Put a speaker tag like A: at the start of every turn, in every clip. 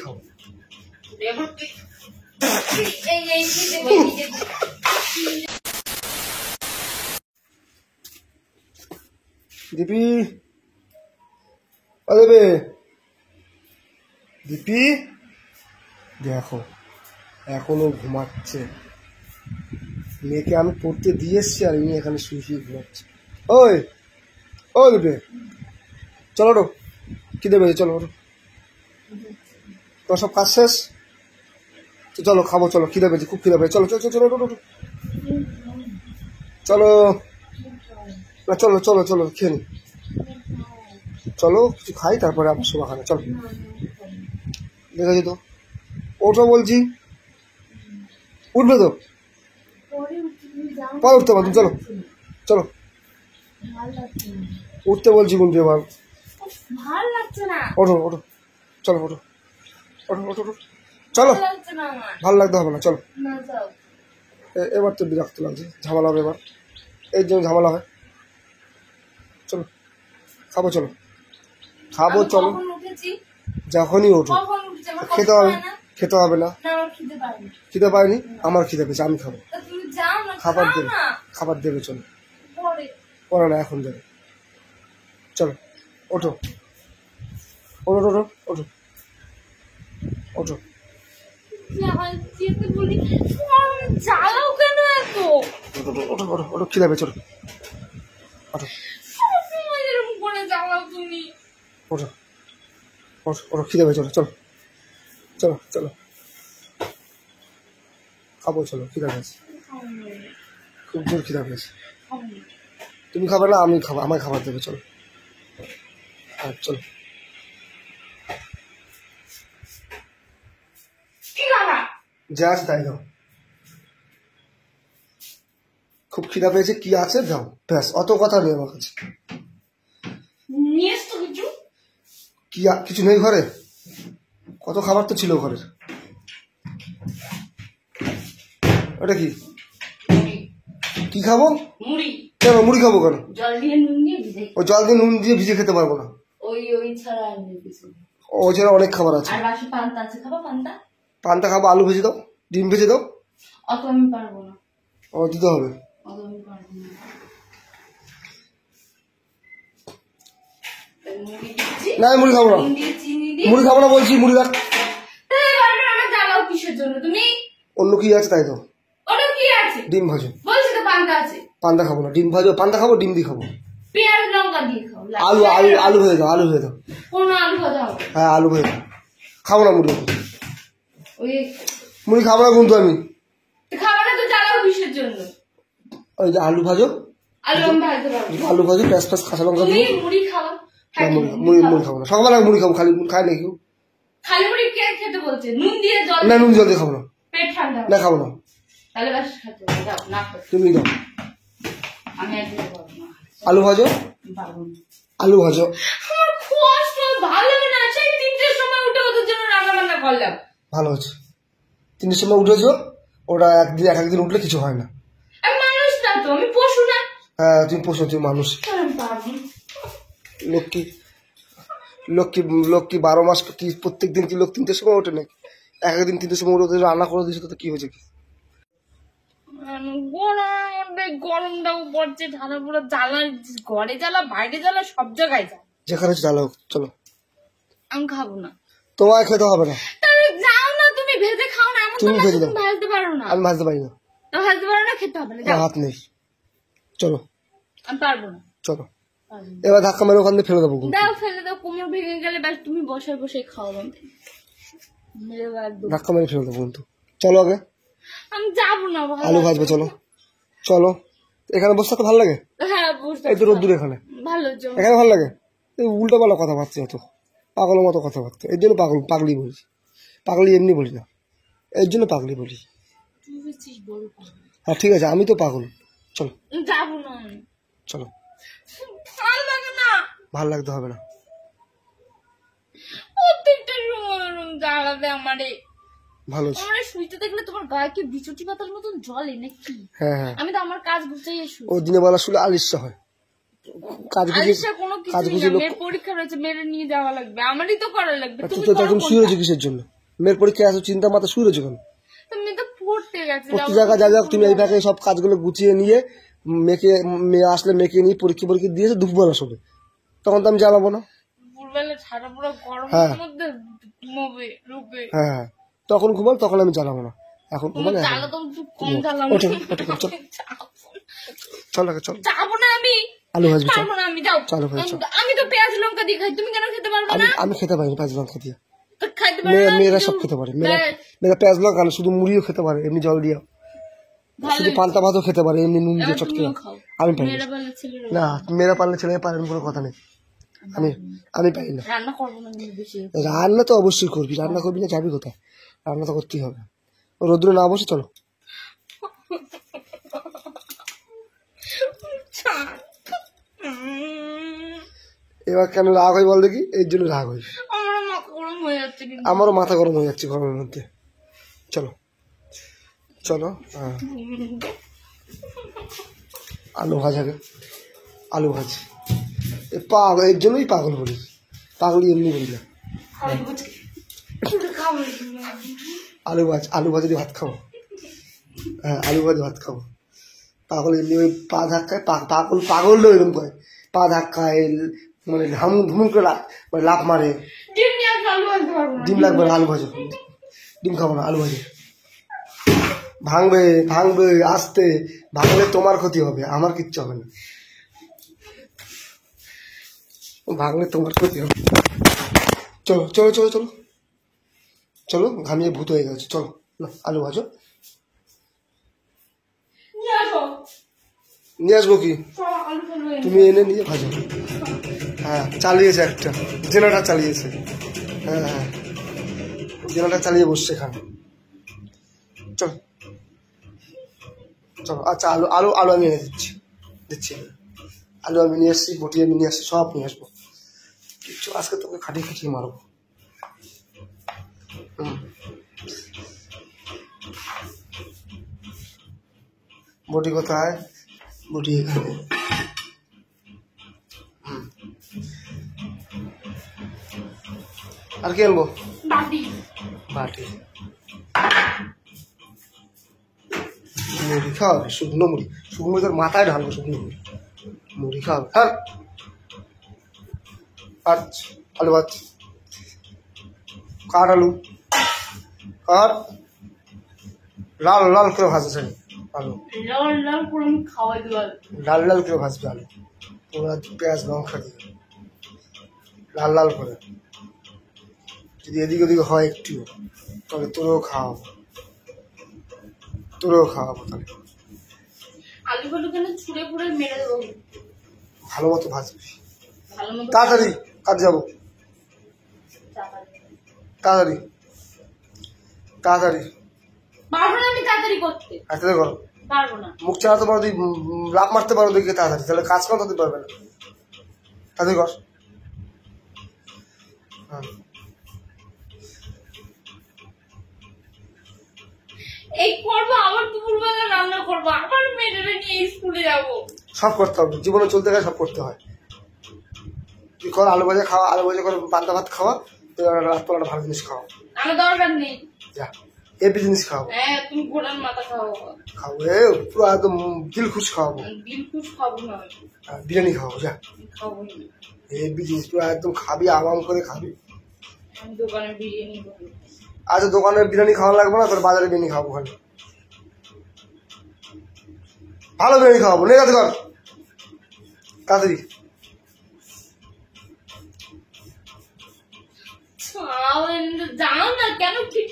A: খাও দীপি দেবে দীপি দেখো এখনো ঘুমাচ্ছে। মেয়েকে আমি পড়তে দিয়ে এসছি আর ইনি এখানে শুয়ে শুয়ে ঘুমাচ্ছে। ওই ও দীপি চলো ওঠো, কি দেবে চলো ওঠো, তোমার সব কাজ শেষ তো চলো খাবো, চলো খিদে পেয়েছে, খুব খিদে পেয়েছে, চলো চলো চলো ওঠো ওঠো চলো না চলো চলো চলো খেয়ে নি, চলো কিছু খাই তারপরে আবার শোভা খানে চলো। দেখেছি তো ওঠো বলছি, উঠবে তো পরে উঠতে পারো, চলো চলো উঠতে বলছি কিন্তু এবার ওঠো ওঠো চলো ওঠো ওঠো ওঠো ওঠো চলো, ভালো লাগতে হবে না চলো। এবার তো বিরক্ত লাগছে, ঝামেলা হবে এবার, এই জন্য ঝামেলা হয়। চলো খাবো, চলো খাবো চলো, যখনই ওঠো খেতে হবে, খেতে হবে না, খিদে পাইনি, আমার খিদে পেয়েছে, আমি খাবো, খাবার দেবে, খাবার দেবে, চলো পরে না এখন দেবে, চলো ওঠো ওঠো ওঠো ওঠো ওঠো ওঠো ওঠো ওঠো খিদে পেয়েছে, চলো ওঠো ওঠো ওঠো ওঠো খিদে পেয়েছে, চলো চলো চলো খাবো, চলো খিদে পেয়েছে, খুব জোর খিদে পেয়েছে। তুমি খাবে না আমি খাবো, আমায় খাবার দেবে, চলো হ্যাঁ চলো। যা আছে তাই দাও, খুব খিদা পেয়েছে, কি আছে দাও, ব্যাস অত কথা নেই আমার কাছে। কি কিছু নেই ঘরে, কত খাবার তো ছিল ঘরের। ওটা কি কি খাবো, কেন মুড়ি খাবো কেন, ওই জল দিয়ে নুন দিয়ে ভিজে খেতে পারবো না, ওই ছাড়া অনেক খাবার আছে। পান্তা খাবো, আলু ভেজে দাও, ডিম ভেজে দাও, ও দিতে হবে। না মুড়ি খাবো না, মুড়ি খাবো না বলছি, মুড়ি রাখ, অন্য কি আছে তাই দাও, ডিম ভাজো, পান্তা খাবো না, ডিম ভাজো, পান্তা খাবো, ডিম দিয়ে খাবো, আলু আলু আলু ভেজে দাও, আলু ভেজে দাও, হ্যাঁ আলু ভেজে দাও, খাবো না মুড়ি, মুড়ি খাবো না কিন্তু আমি, ওই যে আলু ভাজো, আলু ভাজো পেঁয়াজ পেঁয়াজ কাঁচা লঙ্কা দিয়ে, মুড়ি মুড়ি খাবো না, সকালবেলা মুড়ি খাবো, খালি খায় না কেউ, না নুন জল দিয়ে খাবো না, না খাবো না, তুমি দাও, আলু ভাজো, আলু ভাজো, ভালো হচ্ছে 3টের সময় উঠেছো, ওটা একদিন উঠলে কিছু হয় না, হ্যাঁ তুমি পশু, তুমি মানুষ, লক্ষ্মী লক্ষ্মী লক্ষ্মী 12 মাস কি প্রত্যেক দিন কি লোক 3টের সময় ওঠে নাকি, একদিন 3টের সময় উঠে রান্না করে দিয়েছো তো কি হয়েছে কি,
B: গরমটাও পড়ছে, ঢালা পুরো জ্বালা, ঘরে জ্বালা বাইরে জ্বালা সব জায়গায় জ্বালা,
A: যেখানে জ্বালা হোক চলো,
B: আমি খাবো না,
A: তোমায় খেতে হবে না,
B: যাও না তুমি ভেজে খাও না, এমন
A: তুমি ভেজে দাও,
B: ভাজতে পারো না,
A: আমি ভাজতে পারি না,
B: ভাজতে পারো না, খেতে হবে না,
A: হাত নেই, চলো
B: আমি পারবো না,
A: চলো এবার ধাক্কা মেরে ওখান থেকে ফেলে দেবো,
B: দাও ফেলে দাও, কোমর ভেঙে গেলে ব্যাস তুমি বসে বসে খাও,
A: ধাক্কা মেরে ফেলে দেবো কিন্তু, চলো আগে,
B: আমি যাবো না,
A: আলু ভাজবে, চলো চলো, এখানে বসে থাকতে ভালো লাগে,
B: হ্যাঁ
A: এই তো রোদ্দুর, এখানে
B: ভালো,
A: এখানে ভালো লাগে, উল্টো পাল্টা কথা ভাবছি, অত পাগলের মতো কথা ভাবতে, এর জন্য পাগলি বলছি, পাগলি এমনি বলি না, এর জন্য পাগলি বলি, হ্যাঁ ঠিক আছে আমি তো পাগল, চলো
B: যাবো না,
A: চলো,
B: ভালো লাগে না,
A: ভালো লাগতে হবে না,
B: প্রত্যেকটা জ্বালাবে আমারে,
A: ভালো
B: শুইতে দেখলে তোমার গায়ে কি বিচুটি পাতার মতন জলে নাকি,
A: হ্যাঁ হ্যাঁ,
B: আমি তো আমার কাজ গুছাই শুই,
A: ও দিনের বেলা শুলে আলিশা হয়, কাজ
B: আলিশা কোনো কিছু
A: কাজ
B: না,
A: গুছিয়ে
B: মেয়ের পরীক্ষা রয়েছে, মেয়ের নিয়ে যাওয়া লাগবে, আমারই তো করা লাগবে। তুমি
A: তুমি শুয়ে রয়েছো কিসের জন্য? মেয়ের পরীক্ষা আসো চিন্তা মাথা শুয়ে রয়েছো কেন?
B: তুমি তো পড়তে গেছে,
A: প্রতি জায়গায় যা যাক তুমি এই ফাঁকে সব কাজগুলো গুছিয়ে নিয়ে মেয়ে আসলে মেয়েকে নিয়ে পরীক্ষা দিয়েছে দুপুরবেলা শোবে, তখন তো আমি জ্বালাবো না।
B: দুপুরবেলা ছাড়া পুরো গরমের মধ্যে ঘুমোবে রূপে।
A: হ্যাঁ তখন ঘুমাল, তখন আমি জ্বালাবো না। এখন ঘুমালে
B: জ্বালা তো কম জ্বালাম।
A: চল আগে চল।
B: যাবো না আমি,
A: আলু ভাজবি চল।
B: পারবো না আমি, যাও।
A: চলো ভাই চল।
B: আমি তো পেঁয়াজ লঙ্কা দিয়ে খাই, তুমি কেন খেতে পারবে না?
A: আমি খেতে পারি পেঁয়াজ লঙ্কা দিয়ে,
B: তো খাইতে পারবে না?
A: মেয়েরা সব খেতে পারে। মেয়েরা পেঁয়াজ লঙ্কা না, শুধু মুড়িও খেতে পারে এমনি জল দিয়ে, শুধু পান্তা ভাতও খেতে পারে এমনি নুন দিয়ে চটকে। আমি পারি না, মেয়েরা পারলে ছেলে পারেন কোনো কথা নেই, আমি পারি না।
B: রান্না করবো না বেশি।
A: রান্না তো অবশ্যই করবি, রান্না করবি না যাবি কোথায়? রান্না তো করতেই হবে। রোদ্রে না বসে চলো। এবার কেন রাগ হয় বল দেখি? এই জন্য রাগ হয়। আমারও মাথা গরম হয়ে যাচ্ছে গরমের মধ্যে। চলো চলো। হ্যাঁ আলু ভাজাকে, আলু ভাজ পাগল, এর জন্যই পাগল বলি, পাগলই এমনি বলি না। আলু ভাজা দিয়ে ভাত খাবো। হ্যাঁ আলু ভাজা ভাত খাবো। পাগল এমনি ওই পা ধাক্কায়, পাগল এরকম করে পা ধাক্কায়, মানে ধুমুন করে লাফ মারে। ডিম লাগবে না, আলু ভাজা। ডিম খাবো না, আলু ভাজা। ভাঙবে আস্তে, ভাঙলে তোমার ক্ষতি হবে, আমার কিচ্ছু হবে না। ভাঙলে তোমার ক্ষতি হবে। চলো চলো চলো চলো চলো, ঘামিয়ে ভূত হয়ে গেছে। চলো না আলু ভাজো। নিয়ে আসবো কি? তুমি এনে নিয়ে ভাজো। হ্যাঁ চালিয়েছে একটা, জেনারেটর চালিয়েছে। হ্যাঁ হ্যাঁ জেনারেটর চালিয়ে বসছে এখানে। চলো চলো। আচ্ছা আলু আলু আলু আমি এনে দিচ্ছি। আলু আমি নিয়ে এসছি, বটি আমি নিয়ে আসছি, সব নিয়ে আসবো। কিচ্ছু আজকে তোকে খাটিয়ে মারবো। বটি কোথায়? বটি এখানে। আর কি আনবো? বাটি। মুড়ি খাওয়াবে? শুকনো মুড়ি? শুকনো মুড়ি তোর মাথায় ঢালবো। শুকনো মুড়ি খাওয়াবে? হ্যাঁ আচ্ছা আলু ভাত কার, আলু কার, লাল লাল করে ভাজছে আলু, লাল লাল করে ভাজবে আলু। তোমরা পেঁয়াজ লঙ্কা দিয়ে লাল লাল করে, যদি এদিক ওদিক হয় একটু তাহলে তোরেও খাওয়াবো তাহলে।
B: আলুগুলো কেন ছুঁড়ে পুড়ে মেরে দেবো?
A: ভালো মতো ভাজবি, তাড়াতাড়ি কাজ যাবো, তাড়াতাড়ি তাড়াতাড়ি।
B: পারবো না আমি তাড়াতাড়ি করতে।
A: আচ্ছা দেখো
B: পারবো না।
A: মুখ চালাতে পারো, লাভ মারতে পারো দেখে তাড়াতাড়ি, তাহলে কাজ কম তাতে পারবে না। তাড়াতাড়ি কর। হ্যাঁ
B: এই করবো, আবার দুপুরবেলা রান্না করবো, আবার মেয়েদের নিয়ে স্কুলে যাবো।
A: সব করতে হবে, জীবনে চলতে গেলে সব করতে হয়। তুই কর আলু ভাজা খাওয়া, আলু ভাজা করে পান্তা ভাত খাওয়া, রাত্রবেলা ভালো জিনিস খাওয়া।
B: আমার দরকার নেই,
A: যা এপি জিনিস খাওয়াবো।
B: হ্যাঁ তুমি ঘোড়ার মাথা খাওয়াবো।
A: খাবো পুরো একদম দিলখুশ খাওয়াবো।
B: দিলখুশ খাবো না,
A: বিরিয়ানি খাওয়াবো। যা
B: খাবো না,
A: এপি জিনিস পুরো একদম খাবি, আরাম করে খাবি।
B: আমি দোকানে বিরিয়ানি খাবো।
A: আচ্ছা দোকানে বিরিয়ানি খাওয়া লাগবে না, তোর বাজারে বিরিয়ানি খাওয়াবো। ওখানে ভালো বিরিয়ানি খাওয়াবো। নে তাড়াতাড়ি কর, তাড়াতাড়ি।
B: যাও না কেন টিট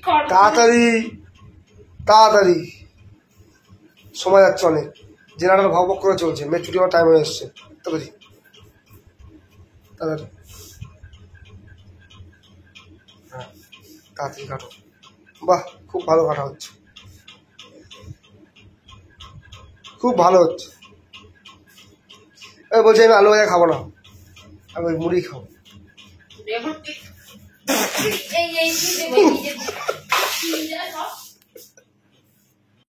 B: করো?
A: তাড়াতাড়ি তাড়াতাড়ি, সময় যাচ্ছে অনেক। জেনারেল ভক ভক করে চলছে, মেয়ে ছুটি হওয়ার টাইম হয়ে এসছে। তাড়াতাড়ি তাড়াতাড়ি, হ্যাঁ তাড়াতাড়ি কাটো। বাহ খুব ভালো কাটা হচ্ছে, খুব ভালো হচ্ছে। বলছি আমি আলু ভাজা খাবো না, আমি ওই মুড়ি খাবো।
B: এই